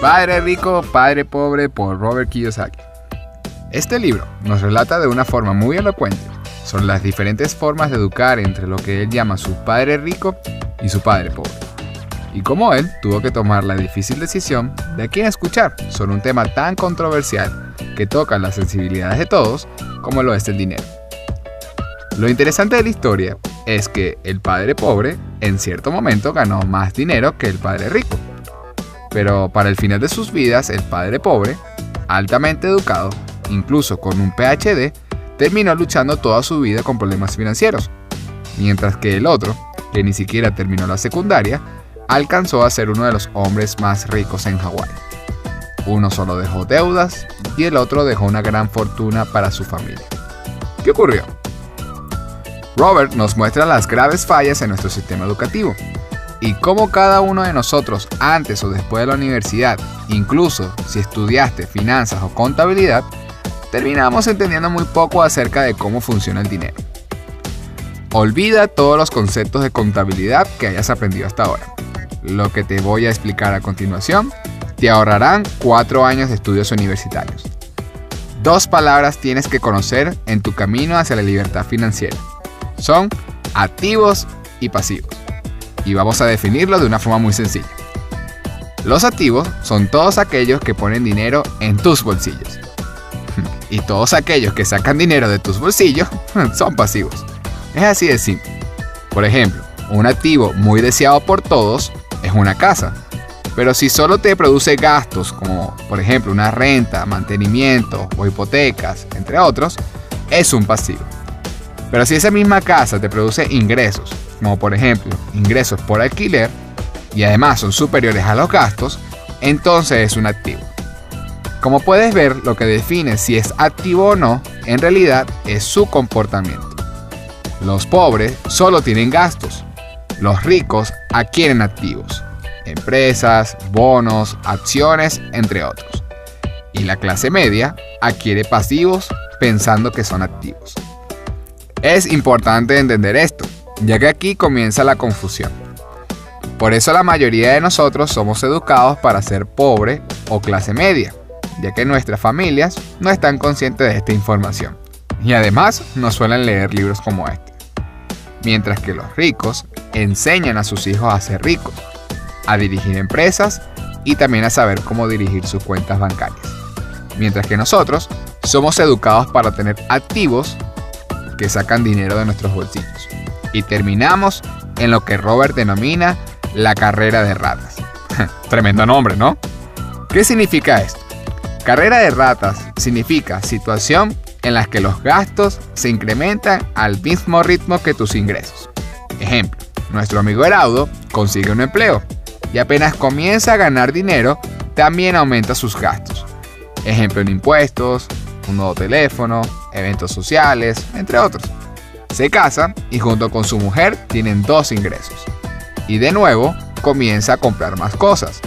Padre rico, padre pobre por Robert Kiyosaki. Este libro nos relata de una forma muy elocuente sobre las diferentes formas de educar entre lo que él llama su padre rico y su padre pobre, y cómo él tuvo que tomar la difícil decisión de a quién escuchar sobre un tema tan controversial que toca las sensibilidades de todos como lo es el dinero. Lo interesante de la historia es que el padre pobre en cierto momento ganó más dinero que el padre rico, pero para el final de sus vidas el padre pobre, altamente educado, incluso con un PhD, terminó luchando toda su vida con problemas financieros, mientras que el otro, que ni siquiera terminó la secundaria, alcanzó a ser uno de los hombres más ricos en Hawái. Uno solo dejó deudas y el otro dejó una gran fortuna para su familia. ¿Qué ocurrió? Robert nos muestra las graves fallas en nuestro sistema educativo y cómo cada uno de nosotros antes o después de la universidad, incluso si estudiaste finanzas o contabilidad, terminamos entendiendo muy poco acerca de cómo funciona el dinero. Olvida todos los conceptos de contabilidad que hayas aprendido hasta ahora. Lo que te voy a explicar a continuación te ahorrarán 4 años de estudios universitarios. 2 palabras tienes que conocer en tu camino hacia la libertad financiera. Son activos y pasivos. Y vamos a definirlo de una forma muy sencilla. Los activos son todos aquellos que ponen dinero en tus bolsillos. Y todos aquellos que sacan dinero de tus bolsillos son pasivos. Es así de simple. Por ejemplo, un activo muy deseado por todos es una casa. Pero si solo te produce gastos como por ejemplo una renta, mantenimiento o hipotecas, entre otros, es un pasivo. Pero si esa misma casa te produce ingresos, como por ejemplo ingresos por alquiler, y además son superiores a los gastos, entonces es un activo. Como puedes ver, lo que define si es activo o no, en realidad es su comportamiento. Los pobres solo tienen gastos. Los ricos adquieren activos, empresas, bonos, acciones, entre otros. Y la clase media adquiere pasivos pensando que son activos. Es importante entender esto, ya que aquí comienza la confusión. Por eso la mayoría de nosotros somos educados para ser pobre o clase media, ya que nuestras familias no están conscientes de esta información y además no suelen leer libros como este. Mientras que los ricos enseñan a sus hijos a ser ricos, a dirigir empresas y también a saber cómo dirigir sus cuentas bancarias. Mientras que nosotros somos educados para tener activos que sacan dinero de nuestros bolsillos. Y terminamos en lo que Robert denomina la carrera de ratas. Tremendo nombre, ¿no? ¿Qué significa esto? Carrera de ratas significa situación en la que los gastos se incrementan al mismo ritmo que tus ingresos. Ejemplo, nuestro amigo Heraudo consigue un empleo y apenas comienza a ganar dinero, también aumenta sus gastos. Ejemplo en impuestos, un nuevo teléfono, eventos sociales, entre otros. Se casa y junto con su mujer tienen 2 ingresos. Y de nuevo comienza a comprar más cosas.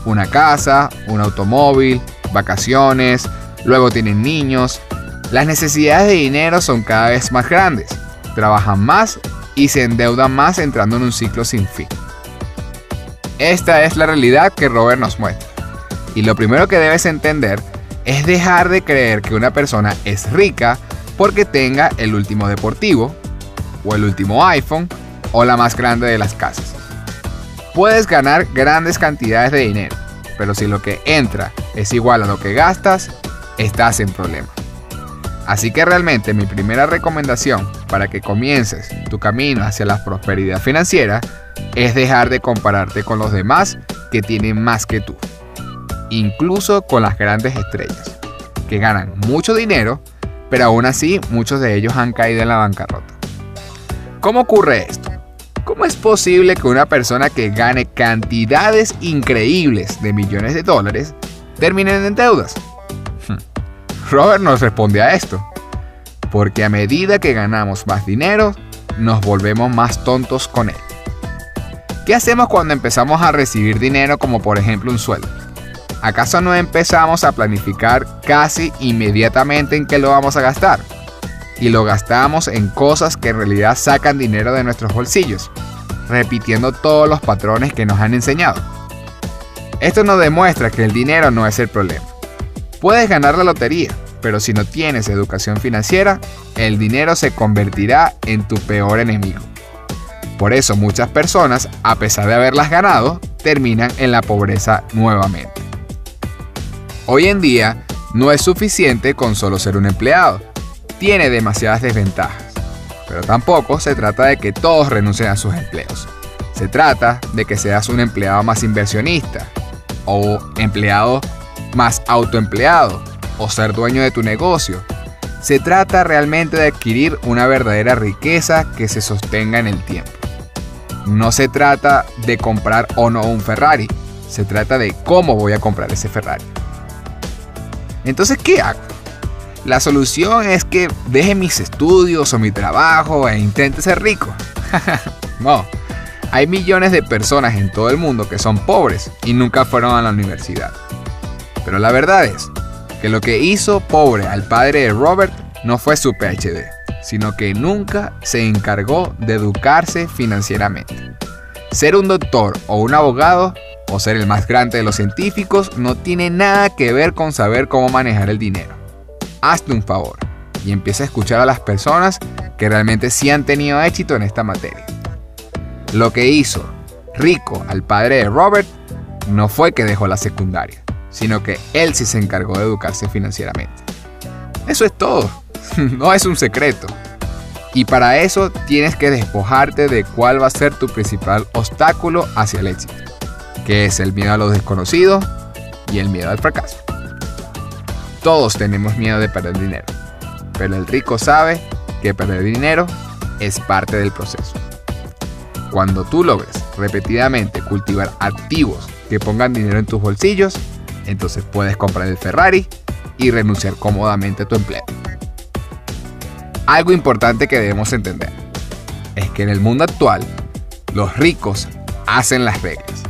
Una casa, un automóvil, vacaciones, luego tienen niños. Las necesidades de dinero son cada vez más grandes, trabajan más y se endeudan más entrando en un ciclo sin fin. Esta es la realidad que Robert nos muestra. Y lo primero que debes entender es dejar de creer que una persona es rica porque tenga el último deportivo, o el último iPhone, o la más grande de las casas. Puedes ganar grandes cantidades de dinero, pero si lo que entra es igual a lo que gastas, estás en problema. Así que realmente mi primera recomendación para que comiences tu camino hacia la prosperidad financiera es dejar de compararte con los demás que tienen más que tú, incluso con las grandes estrellas, que ganan mucho dinero, pero aún así muchos de ellos han caído en la bancarrota. ¿Cómo ocurre esto? ¿Cómo es posible que una persona que gane cantidades increíbles de millones de dólares termine en deudas? Robert nos responde a esto. Porque a medida que ganamos más dinero, nos volvemos más tontos con él. ¿Qué hacemos cuando empezamos a recibir dinero como por ejemplo un sueldo? ¿Acaso no empezamos a planificar casi inmediatamente en qué lo vamos a gastar? Y lo gastamos en cosas que en realidad sacan dinero de nuestros bolsillos, repitiendo todos los patrones que nos han enseñado. Esto nos demuestra que el dinero no es el problema. Puedes ganar la lotería, pero si no tienes educación financiera, el dinero se convertirá en tu peor enemigo. Por eso muchas personas, a pesar de haberlas ganado, terminan en la pobreza nuevamente. Hoy en día, no es suficiente con solo ser un empleado. Tiene demasiadas desventajas. Pero tampoco se trata de que todos renuncien a sus empleos. Se trata de que seas un empleado más inversionista, o empleado más autoempleado, o ser dueño de tu negocio. Se trata realmente de adquirir una verdadera riqueza que se sostenga en el tiempo. No se trata de comprar o no un Ferrari, se trata de cómo voy a comprar ese Ferrari. Entonces, ¿qué hago? La solución es que deje mis estudios o mi trabajo e intente ser rico. No, hay millones de personas en todo el mundo que son pobres y nunca fueron a la universidad. Pero la verdad es que lo que hizo pobre al padre de Robert no fue su PhD, sino que nunca se encargó de educarse financieramente. Ser un doctor o un abogado, o ser el más grande de los científicos, no tiene nada que ver con saber cómo manejar el dinero. Hazte un favor y empieza a escuchar a las personas que realmente sí han tenido éxito en esta materia. Lo que hizo rico al padre de Robert no fue que dejó la secundaria, sino que él sí se encargó de educarse financieramente. Eso es todo, no es un secreto. Y para eso tienes que despojarte de cuál va a ser tu principal obstáculo hacia el éxito, que es el miedo a lo desconocido y el miedo al fracaso. Todos tenemos miedo de perder dinero, pero el rico sabe que perder dinero es parte del proceso. Cuando tú logres repetidamente cultivar activos que pongan dinero en tus bolsillos, entonces puedes comprar el Ferrari y renunciar cómodamente a tu empleo. Algo importante que debemos entender es que en el mundo actual, los ricos hacen las reglas.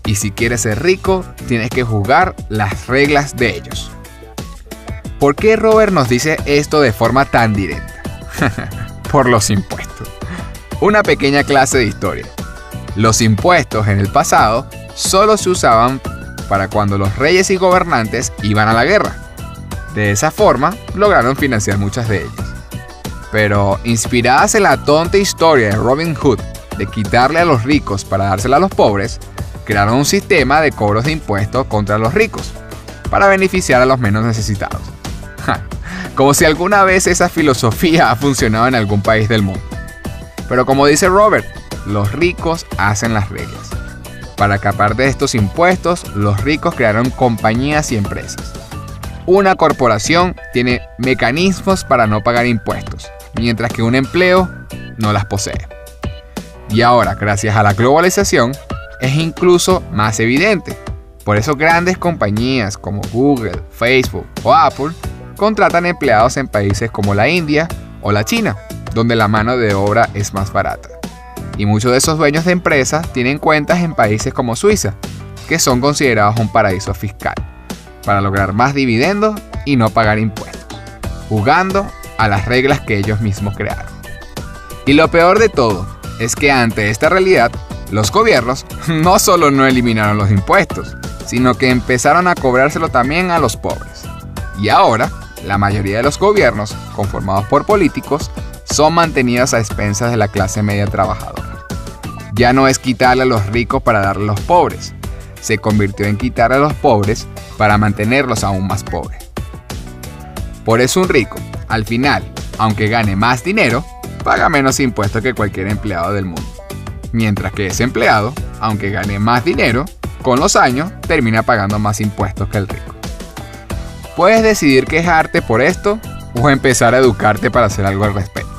Y si quieres ser rico, tienes que jugar las reglas de ellos. ¿Por qué Robert nos dice esto de forma tan directa? Por los impuestos. Una pequeña clase de historia. Los impuestos en el pasado solo se usaban para cuando los reyes y gobernantes iban a la guerra. De esa forma, lograron financiar muchas de ellas. Pero inspiradas en la tonta historia de Robin Hood de quitarle a los ricos para dársela a los pobres, crearon un sistema de cobros de impuestos contra los ricos, para beneficiar a los menos necesitados. Como si alguna vez esa filosofía ha funcionado en algún país del mundo. Pero como dice Robert, los ricos hacen las reglas. Para escapar de estos impuestos, los ricos crearon compañías y empresas. Una corporación tiene mecanismos para no pagar impuestos, mientras que un empleo no las posee. Y ahora, gracias a la globalización, es incluso más evidente. Por eso grandes compañías como Google, Facebook o Apple contratan empleados en países como la India o la China, donde la mano de obra es más barata. Y muchos de esos dueños de empresas tienen cuentas en países como Suiza, que son considerados un paraíso fiscal, para lograr más dividendos y no pagar impuestos, jugando a las reglas que ellos mismos crearon. Y lo peor de todo es que ante esta realidad, los gobiernos no solo no eliminaron los impuestos, sino que empezaron a cobrárselo también a los pobres. Y ahora, la mayoría de los gobiernos, conformados por políticos, son mantenidos a expensas de la clase media trabajadora. Ya no es quitarle a los ricos para darle a los pobres, se convirtió en quitarle a los pobres para mantenerlos aún más pobres. Por eso un rico, al final, aunque gane más dinero, paga menos impuestos que cualquier empleado del mundo. Mientras que ese empleado, aunque gane más dinero, con los años termina pagando más impuestos que el rico. Puedes decidir quejarte por esto o empezar a educarte para hacer algo al respecto.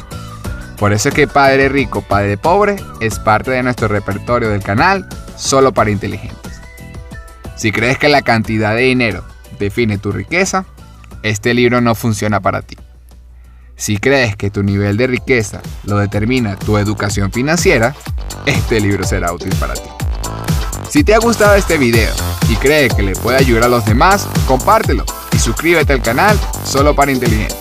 Por eso es que Padre Rico, Padre Pobre es parte de nuestro repertorio del canal solo para inteligentes. Si crees que la cantidad de dinero define tu riqueza, este libro no funciona para ti. Si crees que tu nivel de riqueza lo determina tu educación financiera, este libro será útil para ti. Si te ha gustado este video y crees que le puede ayudar a los demás, compártelo y suscríbete al canal solo para inteligentes.